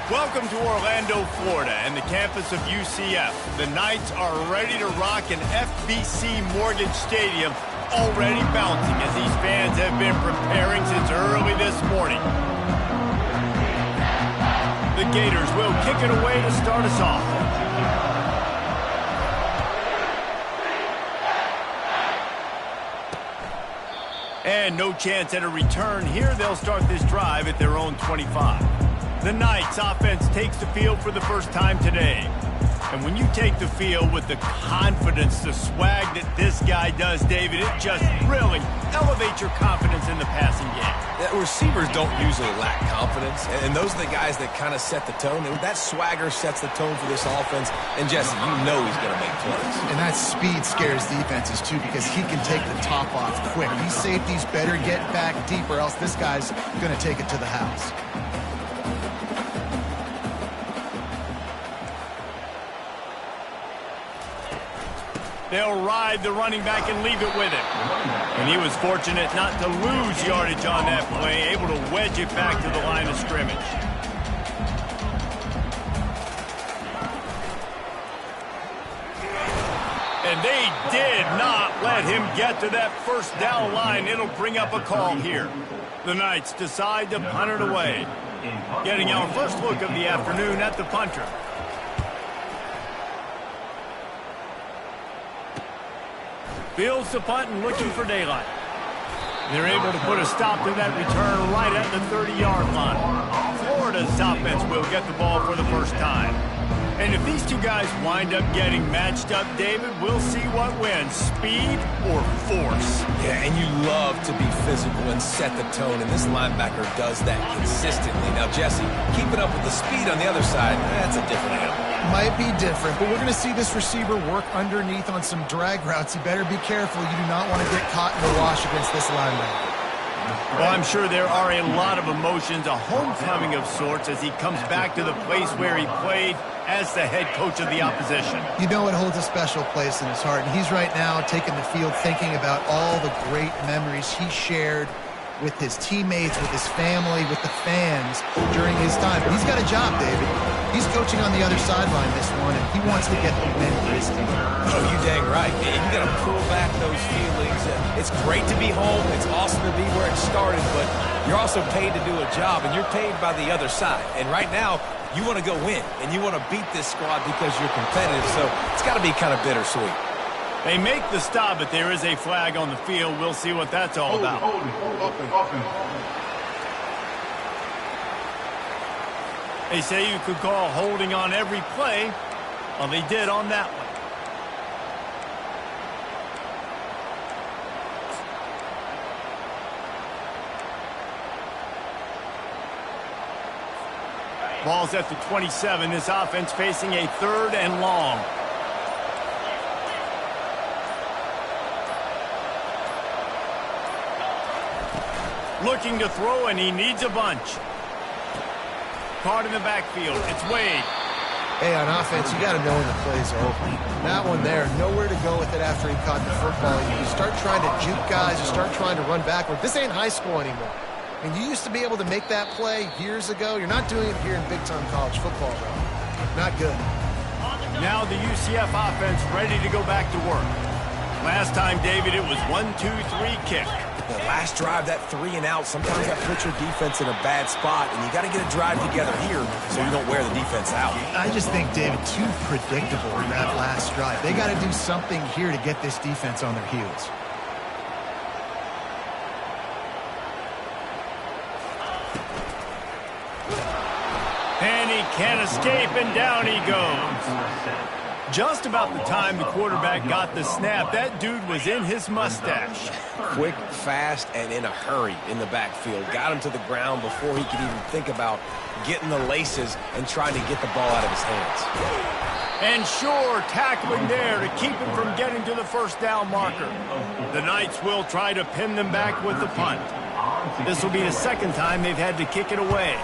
Welcome to Orlando, Florida, and the campus of UCF. The Knights are ready to rock an FBC Mortgage Stadium, already bouncing as these fans have been preparing since early this morning. The Gators will kick it away to start us off. And no chance at a return here. They'll start this drive at their own 25. The Knights offense takes the field for the first time today. And when you take the field with the confidence, the swag that this guy does, David, it just really elevates your confidence in the passing game. Yeah, receivers don't usually lack confidence, and those are the guys that kind of set the tone. And that swagger sets the tone for this offense. And, Jesse, you know he's going to make plays. And that speed scares defenses, too, because he can take the top off quick. These safeties better get back deeper, else this guy's going to take it to the house. They'll ride the running back and leave it with him. And he was fortunate not to lose yardage on that play, able to wedge it back to the line of scrimmage. And they did not let him get to that first down line. It'll bring up a call here. The Knights decide to punt it away. Getting our first look of the afternoon at the punter. Fields the punt and looking for daylight. They're able to put a stop to that return right at the 30-yard line. Florida's offense will get the ball for the first time. And if these two guys wind up getting matched up, David, we'll see what wins, speed or force. Yeah, and you love to be physical and set the tone, and this linebacker does that consistently. Now, Jesse, keeping up with the speed on the other side, that's a different animal. Might be different, but we're going to see this receiver work underneath on some drag routes. You better be careful. You do not want to get caught in the wash against this linebacker. Well, I'm sure there are a lot of emotions, a homecoming of sorts, as he comes back to the place where he played as the head coach of the opposition. You know it holds a special place in his heart, and he's right now taking the field thinking about all the great memories he shared with his teammates, with his family, with the fans during his time. He's got a job, David. He's coaching on the other sideline this one, and he wants to get the win for his team. Oh, you dang right. You got to pull back those feelings. It's great to be home. It's awesome to be where it started, but you're also paid to do a job, and you're paid by the other side. And right now, you want to go win, and you want to beat this squad because you're competitive, so it's got to be kind of bittersweet. They make the stop, but there is a flag on the field. We'll see what that's all about. They say you could call holding on every play. Well, they did on that one. Ball's at the 27. This offense facing a 3rd and long. Looking to throw, and he needs a bunch. Caught in the backfield. It's Wade. Hey, on offense, you got to know when the plays are open. That one there, nowhere to go with it after he caught the football. You start trying to juke guys, you start trying to run backward. This ain't high school anymore. I mean, you used to be able to make that play years ago. You're not doing it here in big-time college football, though. Not good. Now the UCF offense ready to go back to work. Last time, David, it was 1-2-3 kick. The last drive, that 3 and out, sometimes that puts your defense in a bad spot, and you got to get a drive together here so you don't wear the defense out. I just think, David, too predictable in that last drive. They got to do something here to get this defense on their heels. And he can't escape, and down he goes. Just about the time the quarterback got the snap, that dude was in his mustache. Quick, fast, and in a hurry in the backfield. Got him to the ground before he could even think about getting the laces and trying to get the ball out of his hands. And sure, tackling there to keep him from getting to the first down marker. The Knights will try to pin them back with the punt. This will be the second time they've had to kick it away.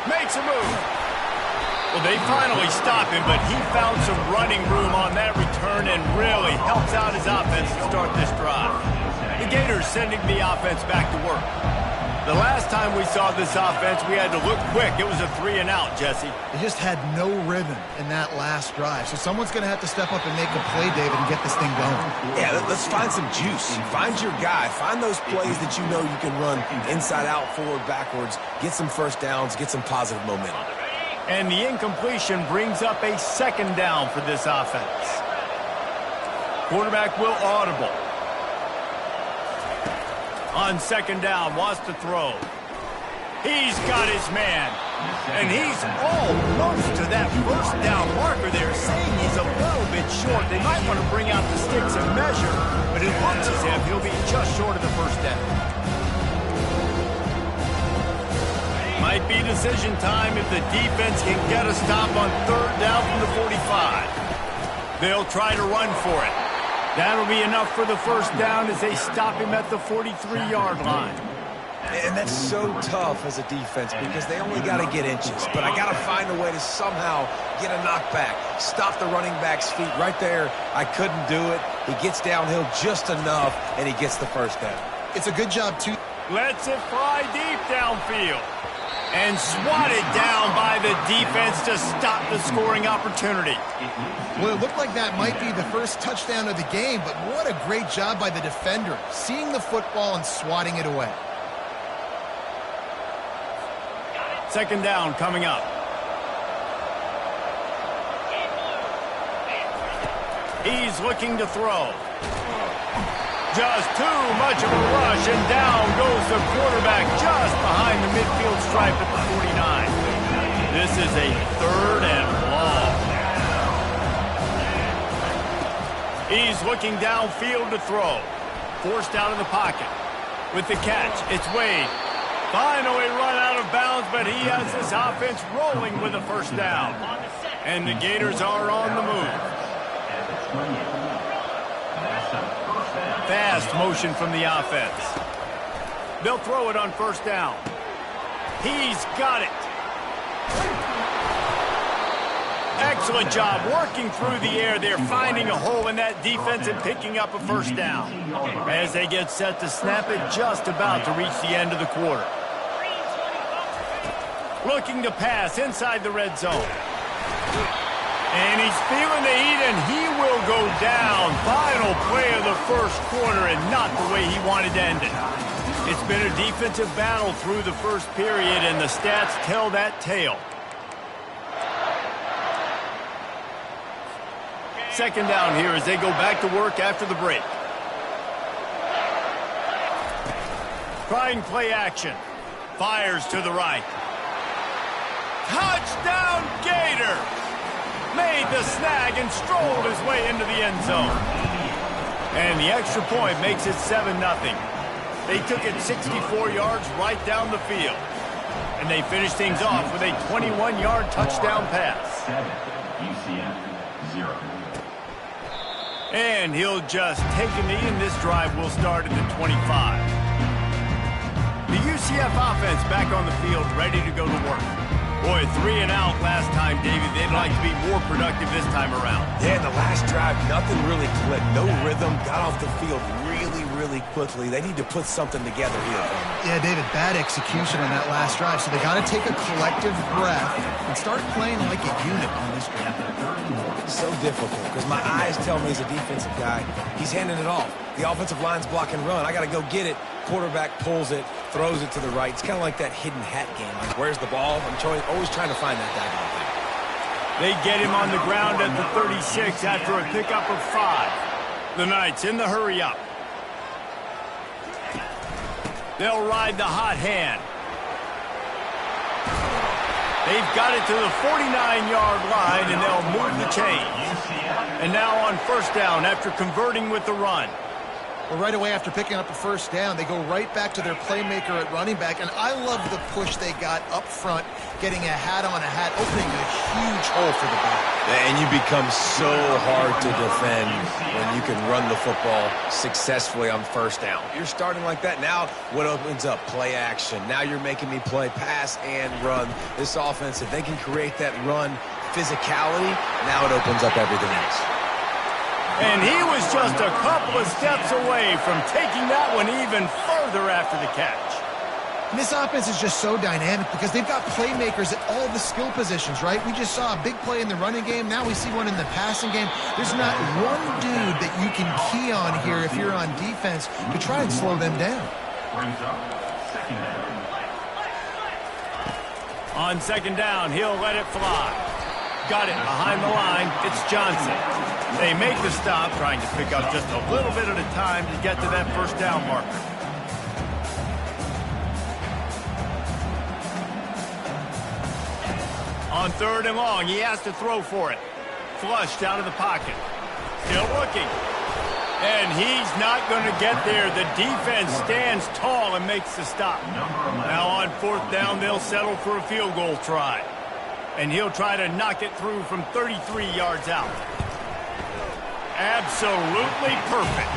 Makes a move. Well, they finally stop him, but he found some running room on that return and really helps out his offense to start this drive. The Gators sending the offense back to work. The last time we saw this offense, we had to look quick. It was a 3-and-out, Jesse. They just had no rhythm in that last drive. So someone's going to have to step up and make a play, David, and get this thing going. Yeah, let's find some juice. Find your guy. Find those plays that you know you can run inside out, forward, backwards. Get some first downs. Get some positive momentum. And the incompletion brings up a 2nd down for this offense. Quarterback will audible. On 2nd down, wants to throw. He's got his man. And he's almost to that 1st down marker there, saying he's a little bit short. They might want to bring out the sticks and measure, but it looks as if he'll be just short of the 1st down. Might be decision time if the defense can get a stop on 3rd down from the 45. They'll try to run for it. That'll be enough for the 1st down as they stop him at the 43-yard line. And that's so tough as a defense because they only got to get inches. But I got to find a way to somehow get a knockback, stop the running back's feet right there. I couldn't do it. He gets downhill just enough, and he gets the 1st down. It's a good job, too. Lets it fly deep downfield. And swatted down by the defense to stop the scoring opportunity. Well, it looked like that might be the first touchdown of the game, but what a great job by the defender, seeing the football and swatting it away. 2nd down coming up. He's looking to throw. Just too much of a rush, and down goes the quarterback just behind the midfield stripe at the 49. This is a 3rd and long. He's looking downfield to throw. Forced out of the pocket. With the catch, it's Wade. Finally run out of bounds, but he has this offense rolling with a 1st down. And the Gators are on the move. Fast motion from the offense. They'll throw it on 1st down. He's got it. Excellent job working through the air. They're finding a hole in that defense and picking up a 1st down. As they get set to snap it, just about to reach the end of the quarter. Looking to pass inside the red zone. And he's feeling the heat, and he will go down. Final play of the 1st quarter, and not the way he wanted to end it. It's been a defensive battle through the 1st period, and the stats tell that tale. 2nd down here as they go back to work after the break. Trying play action. Fires to the right. Touchdown, Gators! Made the snag and strolled his way into the end zone. And the extra point makes it 7-0. They took it 64 yards right down the field. And they finished things off with a 21-yard touchdown pass. UCF 0. And he'll just take a knee, and this drive will start at the 25. The UCF offense back on the field, ready to go to work. Boy, 3-and-out last time, David. They'd like to be more productive this time around. Yeah, in the last drive, nothing really clicked. No rhythm. Got off the field really quickly. They need to put something together here. Yeah, David, bad execution on that last drive. So they got to take a collective breath and start playing like a unit on this drive. It's so difficult because my eyes tell me as a defensive guy, he's handing it off. The offensive line's block and run. I got to go get it. Quarterback pulls it, throws it to the right. It's kind of like that hidden hat game. Like, where's the ball? I'm always trying to find that daggone thing. They get him on the ground at the 36 after a pickup of 5. The Knights in the hurry up. They'll ride the hot hand. They've got it to the 49-yard line, and they'll move the chains. And now on 1st down after converting with the run. Well, right away after picking up a 1st down, they go right back to their playmaker at running back. And I love the push they got up front, getting a hat on a hat, opening a huge hole for the back. And you become so hard to defend when you can run the football successfully on 1st down. You're starting like that. Now what opens up? Play action. Now you're making me play pass and run. This offense, if they can create that run physicality, now it opens up everything else. And he was just a couple of steps away from taking that one even further after the catch. And this offense is just so dynamic because they've got playmakers at all the skill positions, right? We just saw a big play in the running game. Now we see one in the passing game. There's not one dude that you can key on here if you're on defense to try and slow them down. On second down, he'll let it fly. Got it behind the line. It's Johnson. They make the stop, trying to pick up just a little bit at a time to get to that first down marker. On third and long, he has to throw for it. Flushed out of the pocket. Still looking. And he's not going to get there. The defense stands tall and makes the stop. Now on fourth down, they'll settle for a field goal try. And he'll try to knock it through from 33 yards out. Absolutely perfect.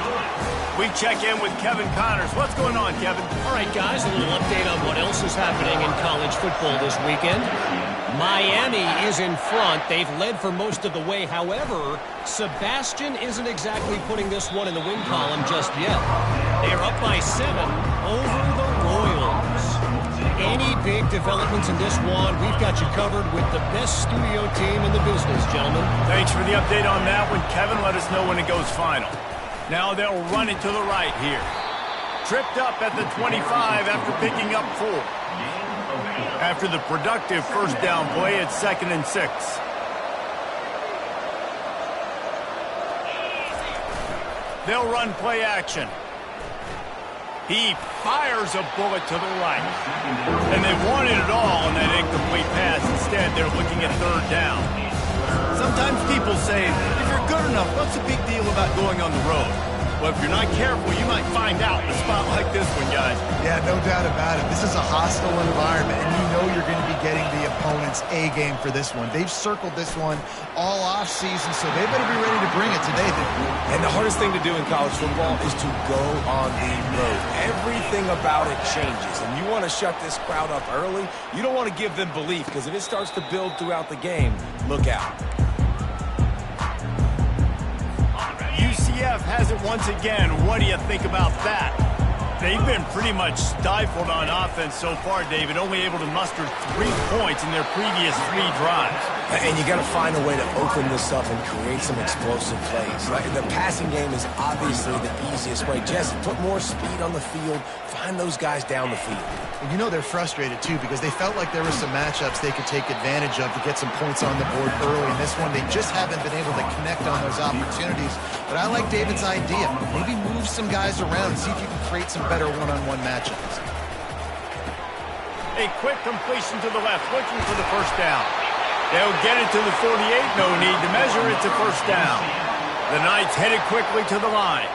We check in with Kevin Connors. What's going on, Kevin? All right, guys, a little update on what else is happening in college football this weekend. Miami is in front. They've led for most of the way. However, Sebastian isn't exactly putting this one in the win column just yet. They are up by 7 over the Royals. Any big developments in this one, we've got you covered with the best studio team in the business, gentlemen. Thanks for the update on that one, Kevin. Let us know when it goes final. Now they'll run it to the right here. Tripped up at the 25 after picking up 4. After the productive first down play, it's 2nd and 6. They'll run play action. He fires a bullet to the right. And they wanted it all on that incomplete pass. Instead, they're looking at third down. Sometimes people say, if you're good enough, what's the big deal about going on the road? Well, if you're not careful, you might find out in a spot like this one, guys. Yeah, no doubt about it. This is a hostile environment, and you know you're going to be getting the opponent's A game for this one. They've circled this one all offseason, so they better be ready to bring it today. And the hardest thing to do in college football is to go on the road. Everything about it changes, and you want to shut this crowd up early. You don't want to give them belief, because if it starts to build throughout the game, look out. UCF has it once again. What do you think about that? They've been pretty much stifled on offense so far, David, only able to muster 3 points in their previous 3 drives. And you got to find a way to open this up and create some explosive plays. Right? The passing game is obviously the easiest way. Jesse, put more speed on the field. Find those guys down the field. And you know they're frustrated, too, because they felt like there were some matchups they could take advantage of to get some points on the board early. In this one, they just haven't been able to connect on those opportunities. But I like David's idea. Maybe move some guys around and see if you can create some better one-on-one matchups. A quick completion to the left, looking for the first down. They'll get it to the 48. No need to measure. It's a first down. The Knights headed quickly to the line.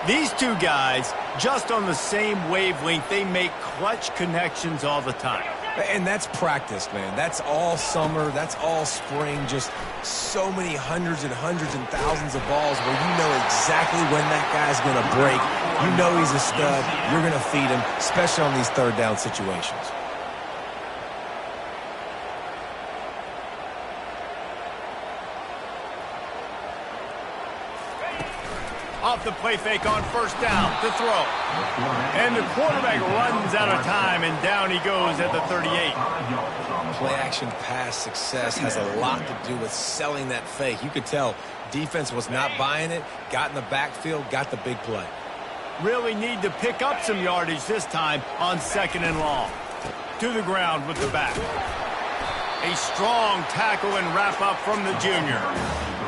These two guys, just on the same wavelength, they make clutch connections all the time. And that's practice, man. That's all summer. That's all spring. Just so many hundreds and thousands of balls where you know exactly when that guy's going to break. You know he's a stud. You're going to feed him, especially on these third down situations. Off the play fake on first down to throw. And the quarterback runs out of time, and down he goes at the 38. Play action pass success has a lot to do with selling that fake. You could tell defense was not buying it, got in the backfield, got the big play. Really need to pick up some yardage this time on 2nd and long. To the ground with the back. A strong tackle and wrap up from the junior.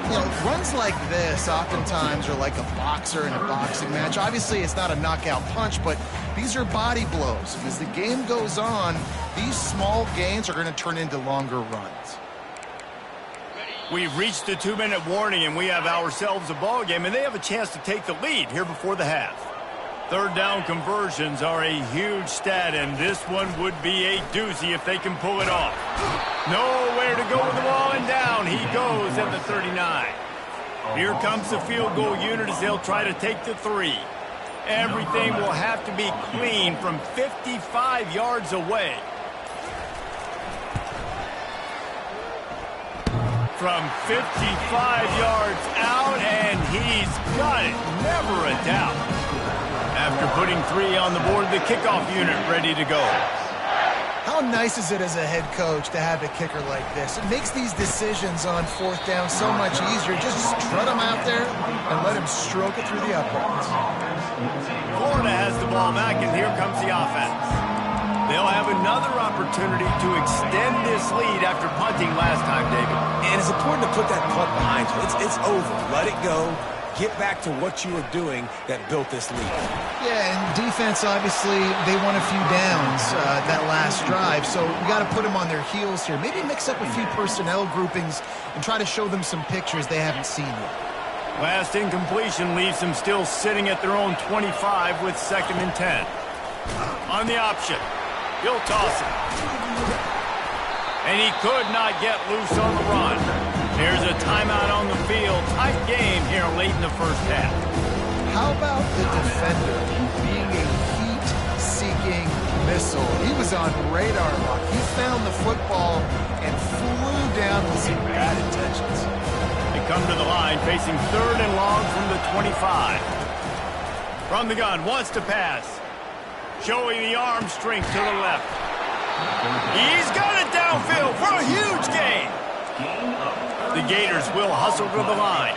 You know, runs like this oftentimes are like a boxer in a boxing match. Obviously, it's not a knockout punch, but these are body blows. And as the game goes on, these small gains are going to turn into longer runs. We've reached the 2-minute warning, and we have ourselves a ball game, and they have a chance to take the lead here before the half. Third down conversions are a huge stat, and this one would be a doozy if they can pull it off. Nowhere to go with the ball, and down he goes at the 39. Here comes the field goal unit as they'll try to take the 3. Everything will have to be clean from 55 yards away. from 55 yards out, and he's got it. Never a doubt. After putting 3 on the board, the kickoff unit ready to go. How nice is it as a head coach to have a kicker like this? It makes these decisions on 4th down so much easier. Just strut him out there and let him stroke it through the uprights. Florida has the ball back, and here comes the offense. They'll have another opportunity to extend this lead after punting last time, David. And it's important to put that punt behind you. It's over. Let it go. Get back to what you were doing that built this lead. Yeah, and defense, obviously, they won a few downs that last drive, so we got to put them on their heels here. Maybe mix up a few personnel groupings and try to show them some pictures they haven't seen yet. Last incompletion leaves them still sitting at their own 25 with 2nd and 10. On the option, he'll toss it. And he could not get loose on the run. There's a timeout on the field. Tight game here late in the first half. How about the defender being a heat-seeking missile? He was on radar lock. He found the football and flew down with some bad intentions. They come to the line facing 3rd and long from the 25. From the gun, wants to pass. Showing the arm strength to the left. He's got it downfield for a huge gain. The Gators will hustle to the line.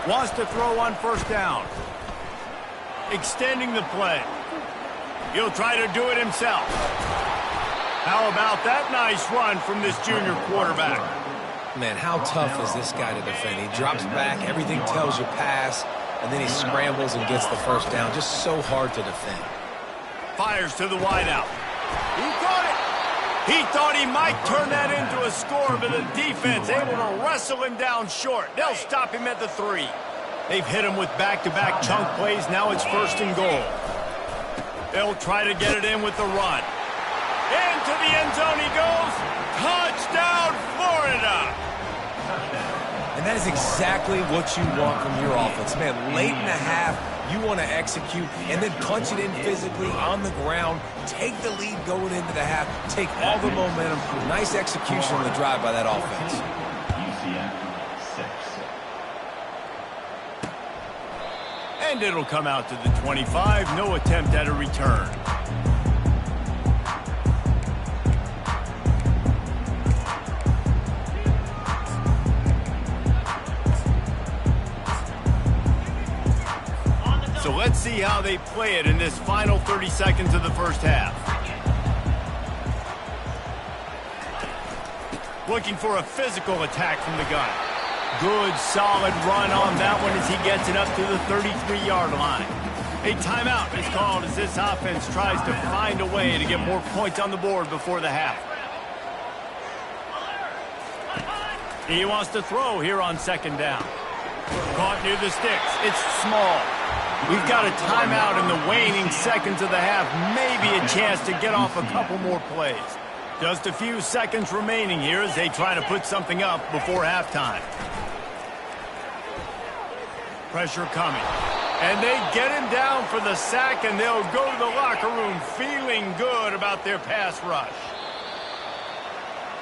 Wants to throw on 1st down. Extending the play. He'll try to do it himself. How about that nice run from this junior quarterback? Man, how tough is this guy to defend? He drops back, everything tells you pass, and then he scrambles and gets the 1st down. Just so hard to defend. Fires to the wideout. He caught it. He thought he might turn that into a score, but the defense able to wrestle him down short. They'll stop him at the 3. They've hit him with back-to-back chunk plays. Now it's 1st and goal. They'll try to get it in with the run. Into the end zone he goes. Touchdown, Florida! And that is exactly what you want from your offense. Man, late in the half, you want to execute and then punch it in physically on the ground. Take the lead going into the half. Take all the momentum. Nice execution on the drive by that offense. UCF 6. And it'll come out to the 25. No attempt at a return. So let's see how they play it in this final 30 seconds of the first half. Looking for a physical attack from the gun. Good, solid run on that one as he gets it up to the 33-yard line. A timeout is called as this offense tries to find a way to get more points on the board before the half. He wants to throw here on 2nd down. Caught near the sticks. It's small. We've got a timeout in the waning seconds of the half. Maybe a chance to get off a couple more plays. Just a few seconds remaining here as they try to put something up before halftime. Pressure coming. And they get him down for the sack, and they'll go to the locker room feeling good about their pass rush.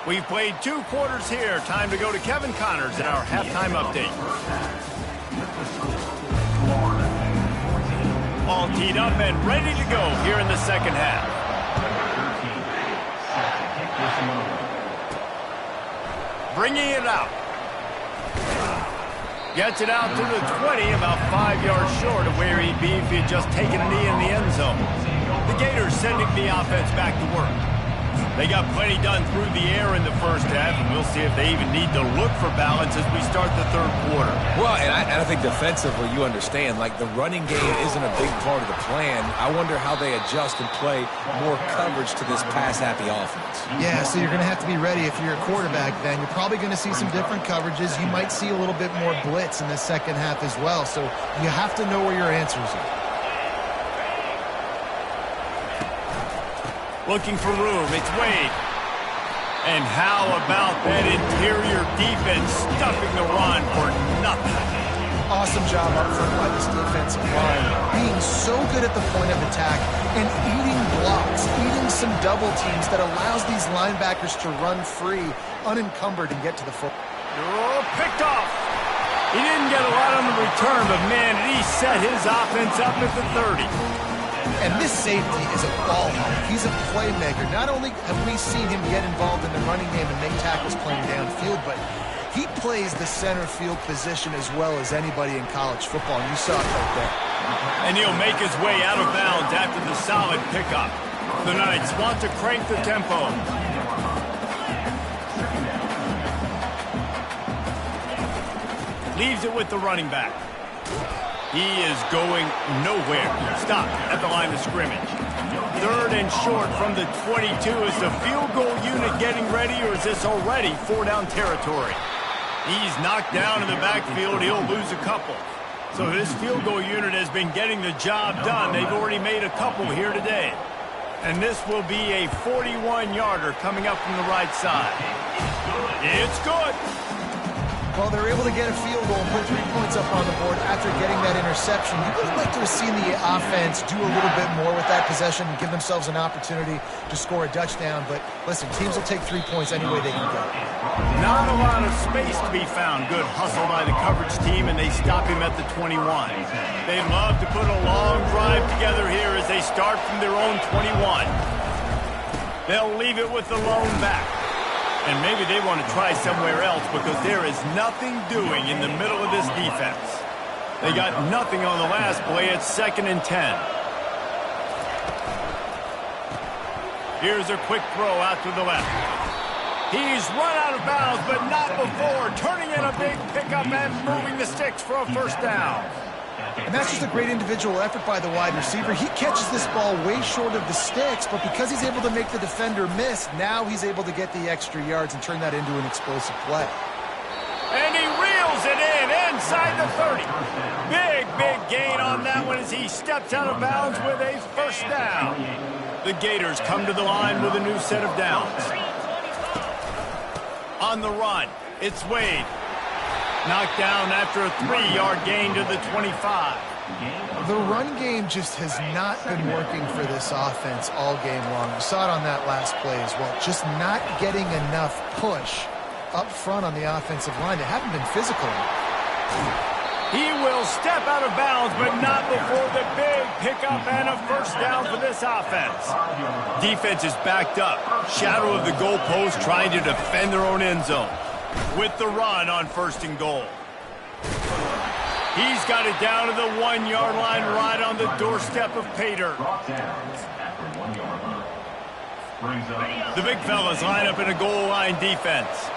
We've played 2 quarters here. Time to go to Kevin Connors in our halftime update. All teed up and ready to go here in the second half. Bringing it out. Gets it out to the 20, about 5 yards short of where he'd be if he had just taken a knee in the end zone. The Gators sending the offense back to work. They got plenty done through the air in the first half, and we'll see if they even need to look for balance as we start the 3rd quarter. Well, and I think defensively, you understand, like the running game isn't a big part of the plan. I wonder how they adjust and play more coverage to this pass-happy offense. Yeah, so you're going to have to be ready if you're a quarterback then. You're probably going to see some different coverages. You might see a little bit more blitz in the second half as well, so you have to know where your answers are. Looking for room, it's Wade. And how about that interior defense stuffing the run for nothing? Oh, awesome job up front by this defensive line, being so good at the point of attack and eating blocks, eating some double teams that allows these linebackers to run free, unencumbered, and get to the football. Oh, picked off. He didn't get a lot on the return, but man, he set his offense up at the 30. And this safety is a ball hawk. He's a playmaker. Not only have we seen him get involved in the running game and make tackles playing downfield, but he plays the center field position as well as anybody in college football, and you saw it right there. And he'll make his way out of bounds after the solid pickup. The Knights want to crank the tempo. Leaves it with the running back. He is going nowhere. Stopped at the line of scrimmage. 3rd and short from the 22. Is the field goal unit getting ready, or is this already 4-down territory? He's knocked down in the backfield. He'll lose a couple. So this field goal unit has been getting the job done. They've already made a couple here today. And this will be a 41-yarder coming up from the right side. It's good. Well, they're able to get a field goal and put 3 points up on the board after getting that interception. You would like to have seen the offense do a little bit more with that possession and give themselves an opportunity to score a touchdown. But listen, teams will take 3 points any way they can go. Not a lot of space to be found. Good hustle by the coverage team, and they stop him at the 21. They'd love to put a long drive together here as they start from their own 21. They'll leave it with the lone back. And maybe they want to try somewhere else because there is nothing doing in the middle of this defense. They got nothing on the last play. It's 2nd and 10. Here's a quick throw out to the left. He's run out of bounds, but not before. Turning in a big pickup and moving the sticks for a 1st down. And that's just a great individual effort by the wide receiver. He catches this ball way short of the sticks, but because he's able to make the defender miss, now he's able to get the extra yards and turn that into an explosive play. And he reels it in inside the 30. Big gain on that one as he steps out of bounds with a 1st down. The Gators come to the line with a new set of downs. On the run, it's Wade. Knocked down after a 3-yard gain to the 25. The run game just has not been working for this offense all game long. You saw it on that last play as well. Just not getting enough push up front on the offensive line. They haven't been physical enough. He will step out of bounds, but not before the big pickup and a 1st down for this offense. Defense is backed up. Shadow of the goalpost trying to defend their own end zone. With the run on 1st and goal. He's got it down to the 1-yard line right on the doorstep of Pater. The big fellas line up in a goal line defense.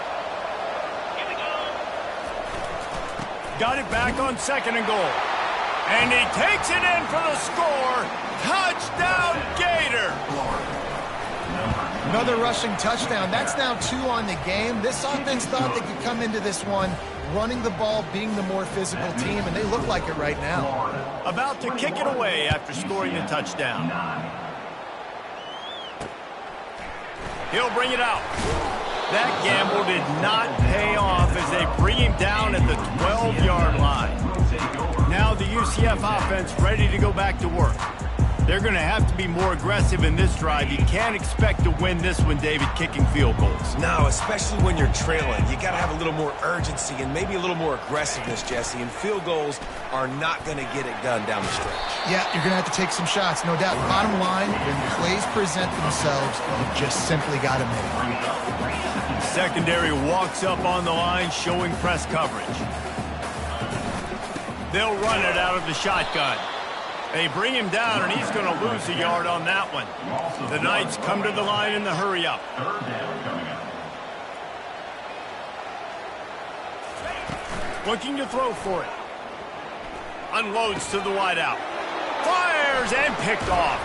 Got it back on 2nd and goal. And he takes it in for the score. Touchdown, Gator! Another rushing touchdown. That's now 2 on the game. This offense thought they could come into this one running the ball, being the more physical team, and they look like it right now. About to kick it away after scoring a touchdown. He'll bring it out. That gamble did not pay off as they bring him down at the 12-yard line. Now the UCF offense ready to go back to work. They're going to have to be more aggressive in this drive. You can't expect to win this one, David, kicking field goals. No, especially when you're trailing. You got to have a little more urgency and maybe a little more aggressiveness, Jesse. And field goals are not going to get it done down the stretch. Yeah, you're going to have to take some shots, no doubt. Bottom line, when plays present themselves, you just simply got to make them. Secondary walks up on the line, showing press coverage. They'll run it out of the shotgun. They bring him down, and he's going to lose a yard on that one. The Knights come to the line in the hurry-up. Looking to throw for it. Unloads to the wideout. Fires and picked off.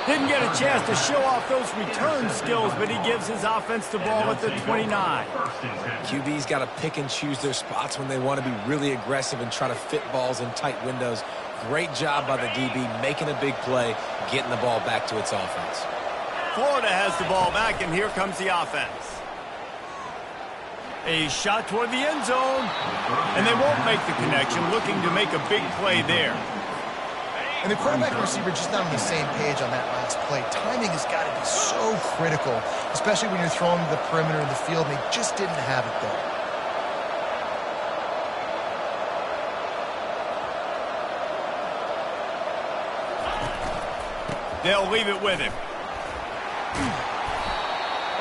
Didn't get a chance to show off those return skills, but he gives his offense the ball at the 29. QB's got to pick and choose their spots when they want to be really aggressive and try to fit balls in tight windows. Great job by the DB making a big play, getting the ball back to its offense. Florida has the ball back, and here comes the offense. A shot toward the end zone. And they won't make the connection, looking to make a big play there. And the quarterback and receiver just not on the same page on that last play. Timing has got to be so critical, especially when you're throwing to the perimeter of the field, and they just didn't have it there. They'll leave it with him.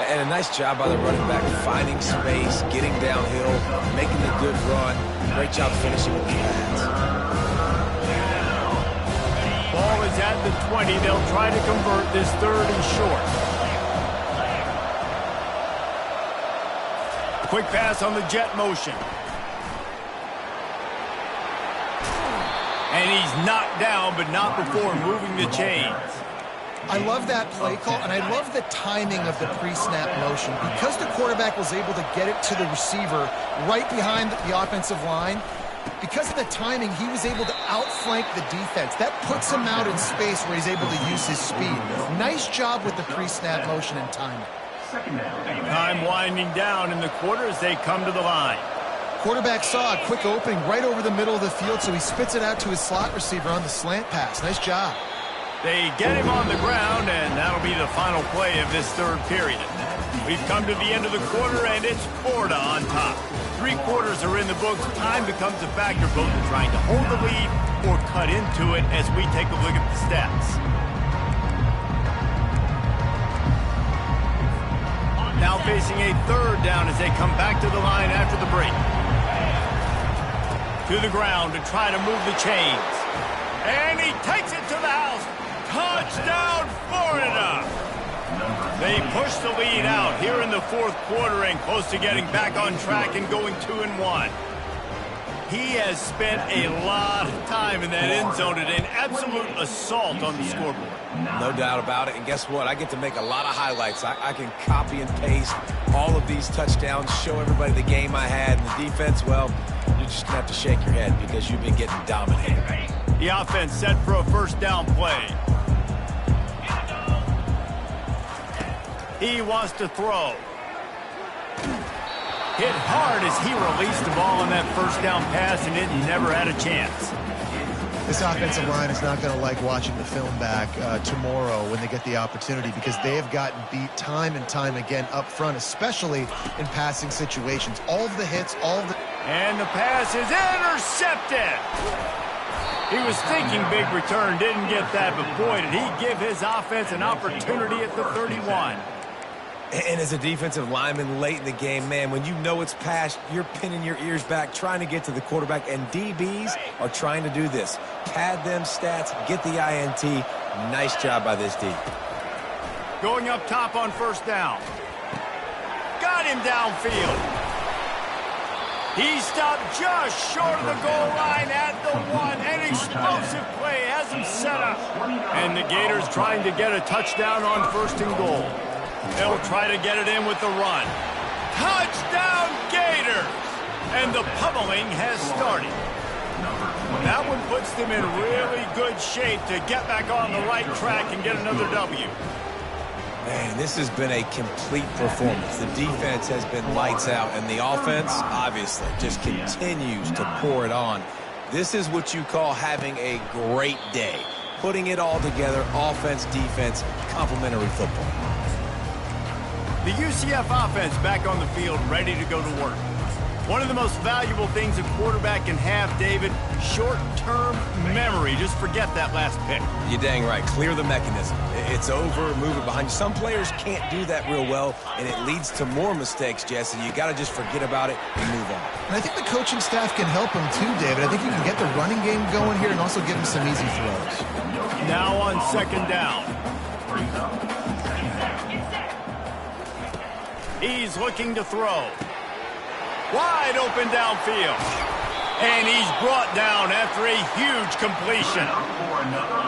And a nice job by the running back, finding space, getting downhill, making a good run. Great job finishing with the pass. Ball is at the 20. They'll try to convert this 3rd and short. Quick pass on the jet motion. And he's knocked down, but not before moving the chains. I love that play call, and I love the timing of the pre-snap motion. Because the quarterback was able to get it to the receiver right behind the offensive line, because of the timing, he was able to outflank the defense. That puts him out in space where he's able to use his speed. Nice job with the pre-snap motion and timing. Time winding down in the quarter as they come to the line. Quarterback saw a quick opening right over the middle of the field, so he spits it out to his slot receiver on the slant pass. Nice job. They get him on the ground, and that'll be the final play of this 3rd period. We've come to the end of the quarter, and it's Florida on top. 3 quarters are in the books. Time becomes a factor both in trying to hold the lead or cut into it as we take a look at the stats. Now facing a 3rd down as they come back to the line after the break. To the ground to try to move the chains. And he takes it to the house. Touchdown, Florida! They push the lead out here in the 4th quarter and close to getting back on track and going 2-1. He has spent a lot of time in that end zone and an absolute assault on the scoreboard. No doubt about it. And guess what? I get to make a lot of highlights. I can copy and paste all of these touchdowns, show everybody the game I had. And the defense, well, you're just going to have to shake your head because you've been getting dominated. The offense set for a 1st down play. He wants to throw. Hit hard as he released the ball on that 1st down pass, and it never had a chance. This offensive line is not going to like watching the film back tomorrow when they get the opportunity, because they have gotten beat time and time again up front, especially in passing situations. All of the hits, And the pass is intercepted. He was thinking big return, didn't get that, but boy, did he give his offense an opportunity at the 31. And as a defensive lineman late in the game, man, when you know it's past, you're pinning your ears back, trying to get to the quarterback, and DBs are trying to do this. Pad them stats, get the INT. Nice job by this D. Going up top on 1st down. Got him downfield. He stopped just short of the goal line at the 1. An explosive play has him set up. And the Gators trying to get a touchdown on 1st and goal. They'll try to get it in with the run. Touchdown, Gators! And the pummeling has started. That one puts them in really good shape to get back on the right track and get another W. Man, this has been a complete performance. The defense has been lights out, and the offense, obviously, just continues to pour it on. This is what you call having a great day. Putting it all together, offense, defense, complementary football. The UCF offense back on the field, ready to go to work. One of the most valuable things a quarterback can have, David, short-term memory. Just forget that last pick. You're dang right. Clear the mechanism. It's over, move it behind you. Some players can't do that real well, and it leads to more mistakes, Jesse. You got to just forget about it and move on. And I think the coaching staff can help him too, David. I think you can get the running game going here and also give him some easy throws. Now on 2nd down. He's looking to throw. Wide open downfield. And he's brought down after a huge completion.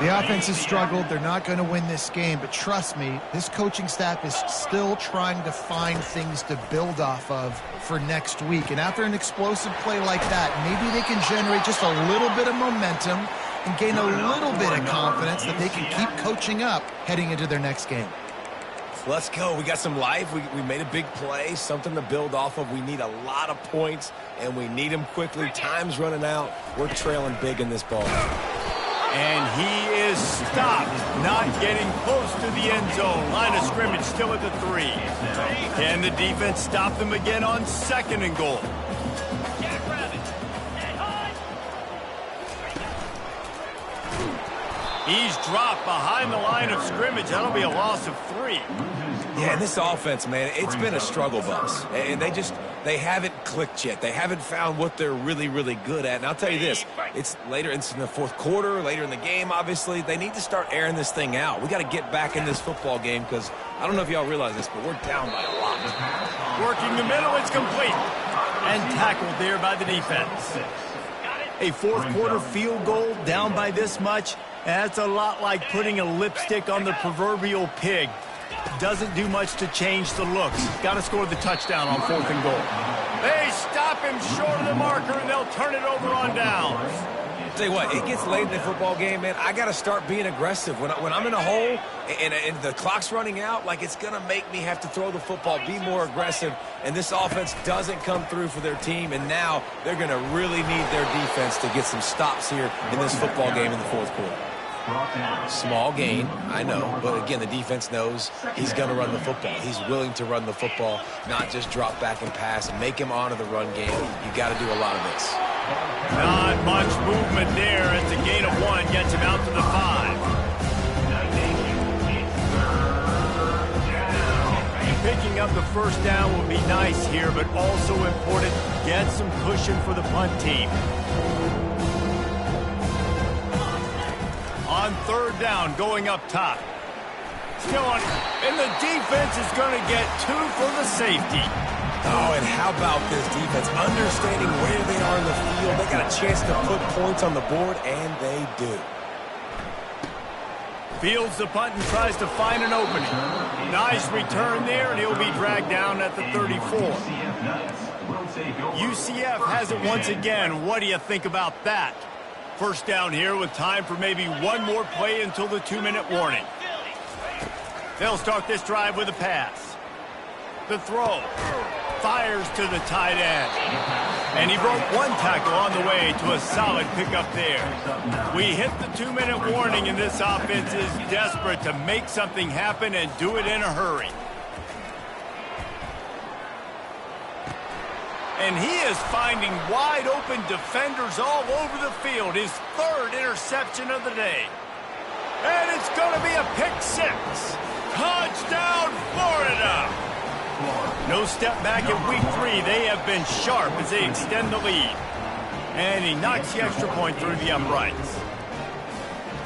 The offense has struggled. They're not going to win this game. But trust me, this coaching staff is still trying to find things to build off of for next week. And after an explosive play like that, maybe they can generate just a little bit of momentum and gain a little bit of confidence that they can keep coaching up heading into their next game. Let's go. We got some life. We made a big play, something to build off of. We need a lot of points, and we need them quickly. Time's running out. We're trailing big in this ball. And he is stopped, not getting close to the end zone. Line of scrimmage still at the 3. Can the defense stop them again on 2nd and goal? He's dropped behind the line of scrimmage. That'll be a loss of 3. Yeah, and this offense, man, it's been a struggle bus. And they haven't clicked yet. They haven't found what they're really, really good at. And I'll tell you this, it's later, it's in the 4th quarter, later in the game, obviously. They need to start airing this thing out. We got to get back in this football game because I don't know if y'all realize this, but we're down by a lot. Working the middle, it's complete. And tackled there by the defense. A 4th quarter field goal down by this much. That's a lot like putting a lipstick on the proverbial pig. Doesn't do much to change the looks. Got to score the touchdown on 4th and goal. They stop him short of the marker, and they'll turn it over on downs. Tell you what, it gets late in the football game, man. I got to start being aggressive. When I'm in a hole and the clock's running out, like it's going to make me have to throw the football, be more aggressive, and this offense doesn't come through for their team, and now they're going to really need their defense to get some stops here in this football game in the 4th quarter. Small gain, I know, but again, the defense knows he's going to run the football. He's willing to run the football, not just drop back and pass and make him honor the run game. You got to do a lot of this. Not much movement there. It's a gain of 1, gets him out to the 5. Picking up the first down will be nice here, but also important, get some cushion for the punt team. On 3rd down, going up top. Still on, and the defense is going to get 2 for the safety. Oh, and how about this defense? Understanding where they are in the field. They got a chance to put points on the board, and they do. Fields the punt and tries to find an opening. Nice return there, and he'll be dragged down at the 34. UCF has it once again. What do you think about that? First down here with time for maybe one more play until the 2-minute warning. They'll start this drive with a pass. The throw. Fires to the tight end. And he broke 1 tackle on the way to a solid pickup there. We hit the 2-minute warning, and this offense is desperate to make something happen and do it in a hurry. And he is finding wide-open defenders all over the field. His 3rd interception of the day. And it's going to be a pick 6. Touchdown, Florida! No step back in week 3. They have been sharp as they extend the lead. And he knocks the extra point through the uprights.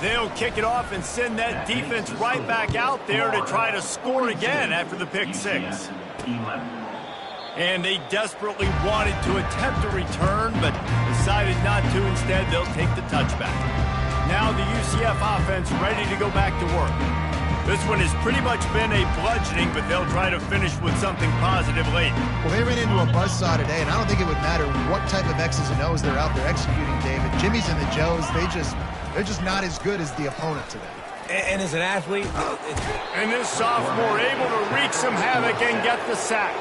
They'll kick it off and send that defense right back out there to try to score again after the pick 6. And they desperately wanted to attempt a return, but decided not to. Instead, they'll take the touchback. Now the UCF offense ready to go back to work. This one has pretty much been a bludgeoning, but they'll try to finish with something positive late. Well, they ran into a buzzsaw today, and I don't think it would matter what type of X's and O's they're out there executing, David. Jimmy's and the Joes, they're just not as good as the opponent today. And as an athlete... And this sophomore able to wreak some havoc and get the sack.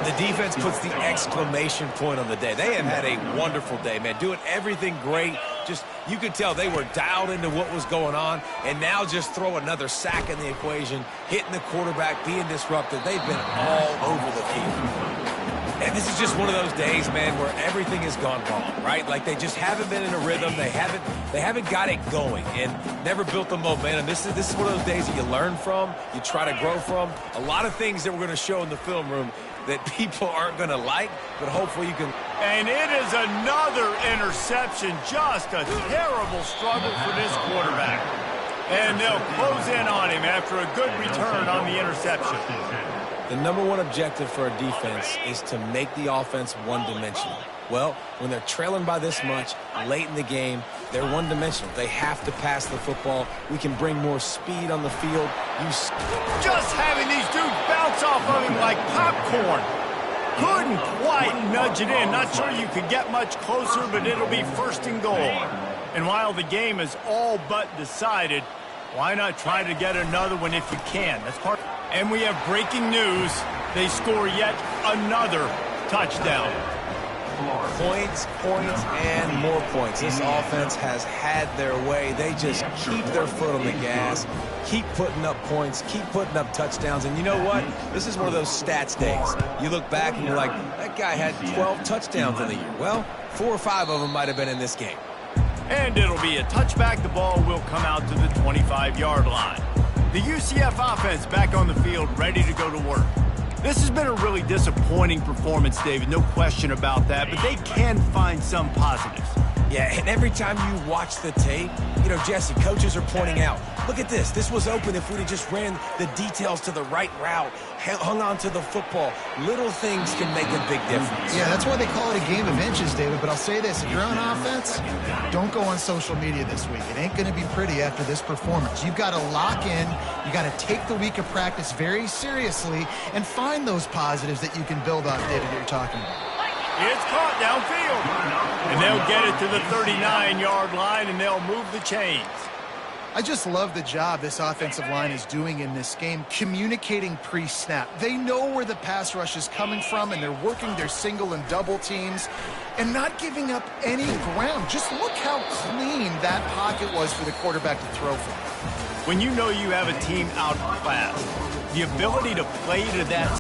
The defense puts the exclamation point on the day. They have had a wonderful day, man. Doing everything great. Just, you could tell they were dialed into what was going on. And now just throw another sack in the equation, hitting the quarterback, being disruptive. They've been all over the field. And this is just one of those days, man, where everything has gone wrong, right? Like they just haven't been in a rhythm. They haven't got it going and never built the momentum. This is one of those days that you learn from, you try to grow from. A lot of things that we're going to show in the film room that people aren't going to like, but hopefully you can. And it is another interception. Just a terrible struggle for this quarterback. And they'll close in on him after a good return on the interception. The number one objective for a defense is to make the offense one-dimensional. Well, when they're trailing by this much late in the game, they're one-dimensional. They have to pass the football. We can bring more speed on the field. Just having these dudes bounce off of him like popcorn. Couldn't quite nudge it in. Not sure you could get much closer, but it'll be 1st and goal. And while the game is all but decided, why not try to get another one if you can? That's part. And we have breaking news. They score yet another touchdown. Points, and more points. This offense has had their way. They just keep their foot on the gas, keep putting up points, keep putting up touchdowns. And you know what? This is one of those stats days. You look back and you're like, that guy had 12 touchdowns in the year. Well, 4 or 5 of them might have been in this game. And it'll be a touchback. The ball will come out to the 25-yard line. The UCF offense back on the field, ready to go to work. This has been a really disappointing performance, David, no question about that, but they can find some positives. Yeah, and every time you watch the tape, you know, Jesse, coaches are pointing out, look at this. This was open if we'd have just ran the details to the right route, hung on to the football. Little things can make a big difference. Yeah, that's why they call it a game of inches, David. But I'll say this, if you're on offense, don't go on social media this week. It ain't going to be pretty after this performance. You've got to lock in. You got to take the week of practice very seriously and find those positives that you can build off, David, that you're talking about. It's caught downfield. And they'll get it to the 39-yard line, and they'll move the chains. I just love the job this offensive line is doing in this game, communicating pre-snap. They know where the pass rush is coming from, and they're working their single and double teams and not giving up any ground. Just look how clean that pocket was for the quarterback to throw from. When you know you have a team outclassed, the ability to play to that